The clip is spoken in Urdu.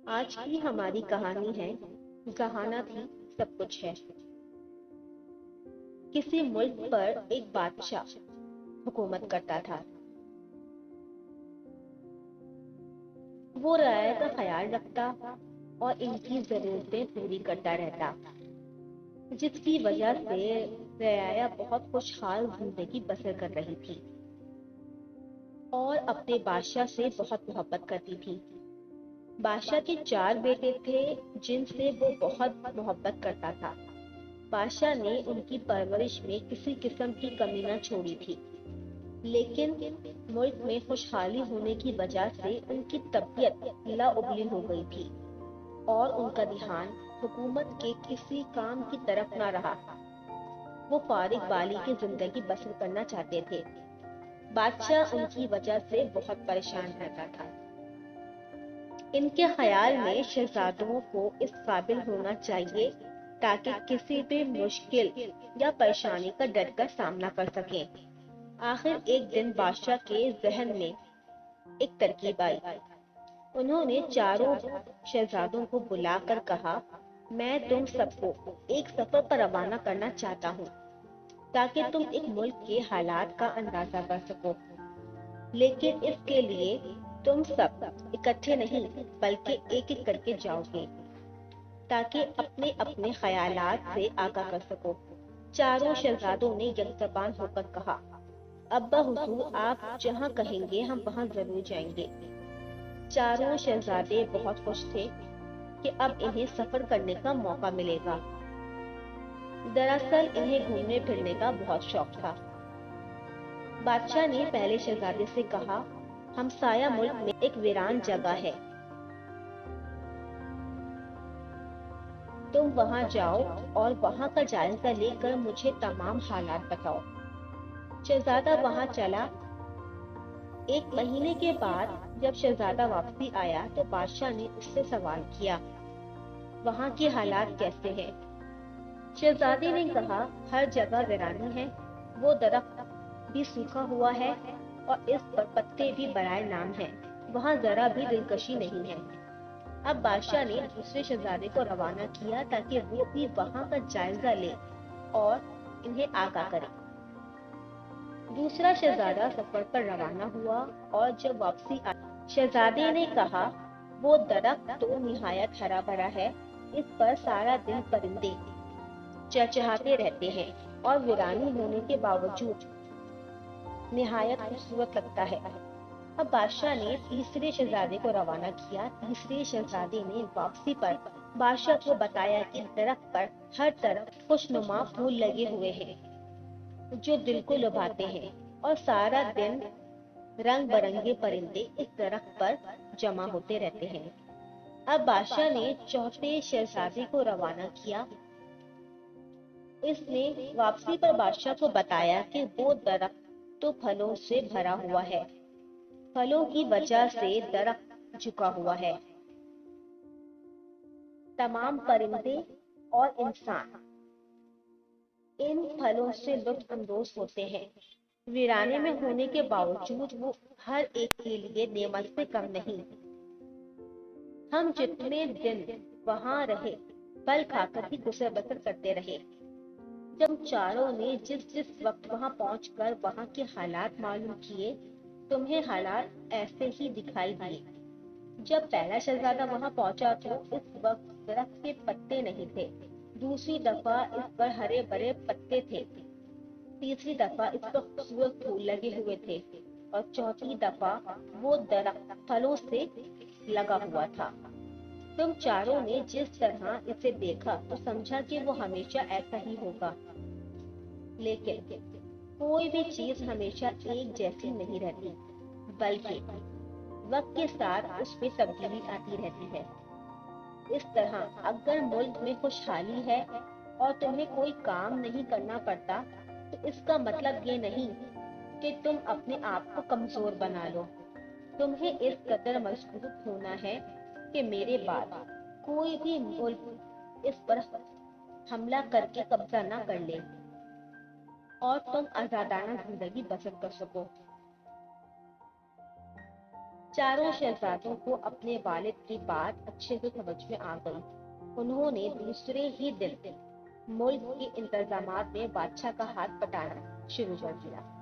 آج کی ہماری کہانی ہے ذہانہ تھی سب کچھ ہے۔ کسی ملک پر ایک بادشاہ حکومت کرتا تھا۔ وہ رعایا کا خیال رکھتا اور ان کی ضرورتیں پوری کرتا رہتا، جس کی وجہ سے رعایا بہت خوشحال زندگی بسر کر رہی تھی اور اپنے بادشاہ سے بہت محبت کرتی تھی۔ بادشاہ کے 4 بیٹے تھے جن سے وہ بہت محبت کرتا تھا۔ بادشاہ نے ان کی پرورش میں کسی قسم کی کمی نہ چھوڑی تھی، لیکن ملک میں خوشحالی ہونے کی وجہ سے ان کی طبیعت لا ابلی ہو گئی تھی اور ان کا دھیان حکومت کے کسی کام کی طرف نہ رہا۔ وہ فارغ بالی کی زندگی بسر کرنا چاہتے تھے۔ بادشاہ ان کی وجہ سے بہت پریشان رہتا تھا۔ ان کے خیال میں شہزادوں کو اس قابل ہونا چاہیے تاکہ کسی بھی مشکل یا پریشانی کا ڈٹ کر سامنا کر سکیں۔ آخر ایک دن بادشاہ کے ذہن میں ایک ترکیب آئی۔ انہوں نے چاروں شہزادوں کو بلا کر کہا، میں تم سب کو ایک سفر پر روانہ کرنا چاہتا ہوں تاکہ تم ایک ملک کے حالات کا اندازہ کر سکو، لیکن اس کے لیے تم سب اکٹھے نہیں بلکہ ایک ایک کر کے جاؤ گے تاکہ اپنے اپنے خیالات سے آگاہ کر سکو۔ چاروں شہزادوں نے یک زبان ہو کر کہا، ابا حضور، آپ جہاں کہیں گے ہم وہاں ضرور جائیں گے۔ چاروں شہزادے بہت خوش تھے کہ اب انہیں سفر کرنے کا موقع ملے گا۔ دراصل انہیں گھومنے پھرنے کا بہت شوق تھا۔ بادشاہ نے پہلے شہزادے سے کہا، ہمسایہ ملک میں ایک ویران جگہ ہے، تم وہاں جاؤ اور وہاں کا جائزہ لے کر مجھے تمام حالات بتاؤ۔ شہزادہ وہاں چلا۔ 1 مہینے کے بعد جب شہزادہ واپسی آیا تو بادشاہ نے اس سے سوال کیا، وہاں کے حالات کیسے ہیں؟ شہزادے نے کہا، ہر جگہ ویرانی ہے، وہ درخت بھی سوکھا ہوا ہے اور اس پر پتے بھی برائے نام ہیں، وہاں ذرا بھی دلکشی نہیں ہے۔ اب بادشاہ نے دوسرے شہزادے کو روانہ کیا تاکہ وہ بھی وہاں کا جائزہ لے اور انہیں آگاہ کرے۔ دوسرا شہزادہ سفر پر روانہ ہوا اور جب واپسی آئی، شہزادے نے کہا، وہ درخت تو نہایت ہرا بھرا ہے، اس پر سارا دن پرندے چہچہاتے رہتے ہیں اور ویرانی ہونے کے باوجود نہایت خوبصورت لگتا ہے۔ اب بادشاہ نے تیسرے شہزادے کو روانہ کیا۔ تیسرے شہزادے نے واپسی پر بادشاہ کو بتایا کہ درخت پر ہر طرف خوشنما پھول لگے ہوئے ہیں جو دل کو لبھاتے ہیں اور سارا دن رنگ برنگے پرندے اس درخت پر جمع ہوتے رہتے ہیں۔ اب بادشاہ نے چوتھے شہزادے کو روانہ کیا۔ اس نے واپسی پر بادشاہ کو بتایا کہ وہ درخت تو پھلوں سے بھرا ہوا ہے، پھلوں کی وجہ سے درخت جھکا ہوا ہے، تمام پرندے اور انسان ان پھلوں سے لطف اندوز ہوتے ہیں۔ ویرانے میں ہونے کے باوجود وہ ہر ایک کے لیے نعمت سے کم نہیں۔ ہم جتنے دن وہاں رہے پھل کھا کر ہی گزر بسر کرتے رہے۔ جب چاروں نے جس وقت وہاں پہنچ کر وہاں کے حالات معلوم کیے، تمہیں حالات ایسے ہی دکھائی دیے۔ جب پہلا شہزادہ وہاں پہنچا تو اس وقت درخت کے پتے نہیں تھے، دوسری دفعہ اس پر ہرے بھرے پتے تھے، تیسری دفعہ اس پر خوبصورت پھول لگے ہوئے تھے اور چوتھی دفعہ وہ درخت پھلوں سے لگا ہوا تھا۔ تم چاروں نے جس طرح اسے دیکھا تو سمجھا کہ وہ ہمیشہ ایسا ہی ہوگا، لیکن کوئی بھی چیز ہمیشہ ایک جیسی نہیں رہتی، بلکہ وقت کے ساتھ اس میں تبدیلی آتی رہتی ہے۔ اس طرح اگر ملک میں خوشحالی ہے اور تمہیں کوئی کام نہیں کرنا پڑتا تو اس کا مطلب یہ نہیں کہ تم اپنے آپ کو کمزور بنا لو۔ تمہیں اس قدر مضبوط ہونا ہے کہ میرے بعد کوئی بھی ملک اس پر حملہ کر کے قبضہ نہ کر لے اور تم آزادانہ زندگی بسر کر سکو۔ چاروں شہزادوں کو اپنے والد کی بات اچھے سے سمجھ میں آ گئی۔ انہوں نے دوسرے ہی دن ملک کے انتظامات میں بادشاہ کا ہاتھ بٹانا شروع کر دیا۔